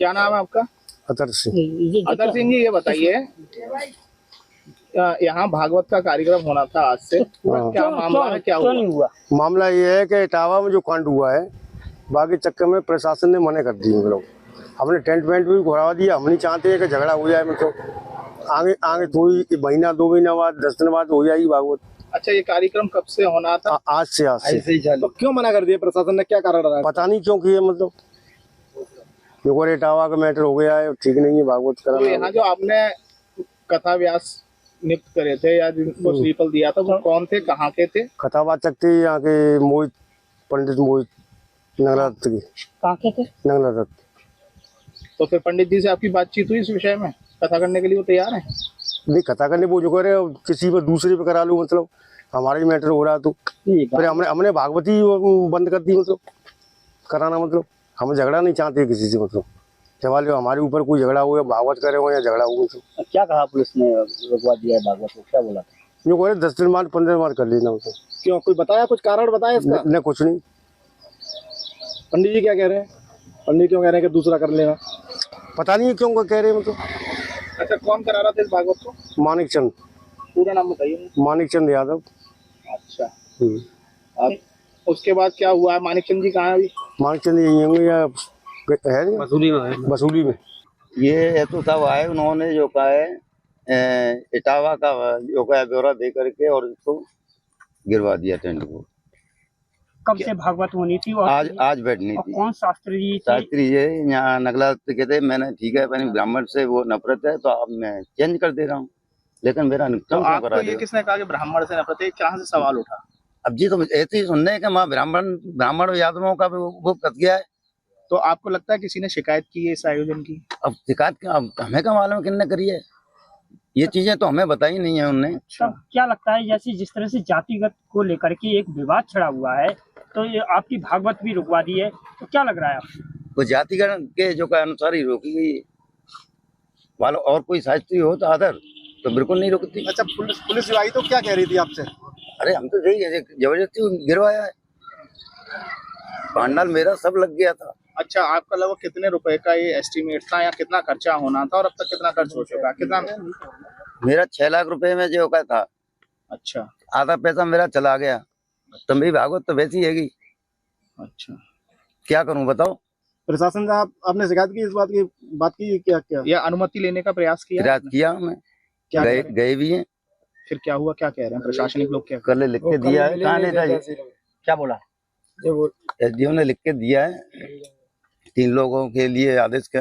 क्या नाम है आपका? अतर सिंह। अतर सिंह जी, ये बताइए, यहाँ भागवत का कार्यक्रम होना था आज से, क्या मामला है, क्या हुआ? मामला ये है कि इटावा में जो कांड हुआ है, बाकी चक्कर में प्रशासन ने मना कर दी। हम लोग हमने टेंट वेंट भी घुड़ावा दिया। हम नहीं चाहते हैं कि झगड़ा हो जाए, मतलब आगे आगे थोड़ी महीना 2 महीना बाद 10 दिन बाद हो जाएगी भागवत। अच्छा, ये कार्यक्रम कब से होना था? आज से। तो क्यों मना कर दिया प्रशासन ने, क्या कारण रहा? पता नहीं क्यों किया, मतलब देखो इटावा का मैटर हो गया है, ठीक नहीं है भागवत तो कराना। यहाँ जो आपने कथा व्यास नियुक्त करे थे या जिनको श्रीफल दिया था, वो कौन थे, कहाँ के थे? कथावाचक थे यहाँ के मोहित, पंडित मोहित नगलादत्त की। कहाँ के थे? नगलादत्त। तो फिर पंडित जी से आपकी बातचीत हुई इस विषय में? कथा करने के लिए वो तैयार है? नहीं, कथा करने वो जो कह रहे हैं किसी पर दूसरे पे करा लो, मतलब हमारा ही मैटर हो रहा है। तो फिर हमने भागवती बंद कर दी, मतलब कराना। मतलब हम झगड़ा नहीं चाहते किसी से, मतलब सवाल हमारे ऊपर कोई झगड़ा हो या भागवत करे हो या झगड़ा हो। तो क्या कहा पुलिस ने, रुकवा दिया है भागवत को, क्या बोला था? जो कह रहे 10 दिन बाद 15 दिन बाद कर लेना। मतलब क्यों, कोई बताया, कुछ कारण बताया इसका? न कुछ नहीं। पंडित जी क्या कह रहे हैं? पंडित क्यों कह रहे हैं कि दूसरा कर लेना? पता नहीं क्यों कह रहे हैं, मतलब। अच्छा, कौन करा रहा था इस भागवत को? मानिक चंद। पूरा नाम बताइए। मानिक चंद यादव। अच्छा, अब उसके बाद क्या हुआ है? मानिक चंद जी कहाँ है अभी? मानिक चंद यही होंगे या है वसूली में। ये तो तब आए, उन्होंने जो कहा है इटावा का जो कहा ब्यौरा दे करके और इसको गिरवा दिया टेंट को। कब से भागवत होनी थी? और आज बैठनी थी। कौन शास्त्री जी थे? शास्त्री ये यहाँ नगला कहते, मैंने ठीक है, मैंने ब्राह्मण से वो नफरत है तो अब मैं चेंज कर दे रहा हूँ, लेकिन मेरा तो नुकसान आपको करा ये किसने कहा कि ब्राह्मण से नफरत है? कहाँ से सवाल उठा? अब जी तो ऐसे ही सुनने का माँ ब्राह्मण यादवों का वो कट गया है। तो आपको लगता है किसी ने शिकायत की है इस आयोजन की? अब शिकायत अब हमें क्या मालूम किसने करी है, ये चीजें तो हमें बताई नहीं है उनने। तब क्या लगता है, जैसे जिस तरह से जातिगत को लेकर के एक विवाद छड़ा हुआ है, तो ये आपकी भागवत भी रुकवा दी है, तो क्या लग रहा है आपको? वो जातिगत के जो का अनुसार ही रोकी गई है। वालो और कोई शास्त्री हो तो आदर तो बिल्कुल नहीं रोकती। अच्छा, पुलिस जो आई तो क्या कह रही थी आपसे? अरे हम तो यही जबरदस्ती गिरवाया है, पांडाल मेरा सब लग गया था। अच्छा, आपका लगभग कितने रुपए का ये एस्टिमेट था या कितना खर्चा होना था और अब तक कितना खर्च हो चुका है, कितना? मेरा 6 लाख रुपए में जो का था। अच्छा, आधा पैसा मेरा चला गया। तुम भी भागवत तो वैसी हैगी। अच्छा, क्या करूं बताओ? प्रशासन से आपने शिकायत की, इस बात की क्या या अनुमति लेने का प्रयास किया? प्रयास किया हमने, गए भी हैं। फिर क्या हुआ, क्या कह रहे हैं प्रशासनिक लोग? क्या कल लिख के दिया है, कहाँ नहीं था ये? क्या बोला? एसडीओ ने लिख के दिया है 3 लोगों के लिए आदेश।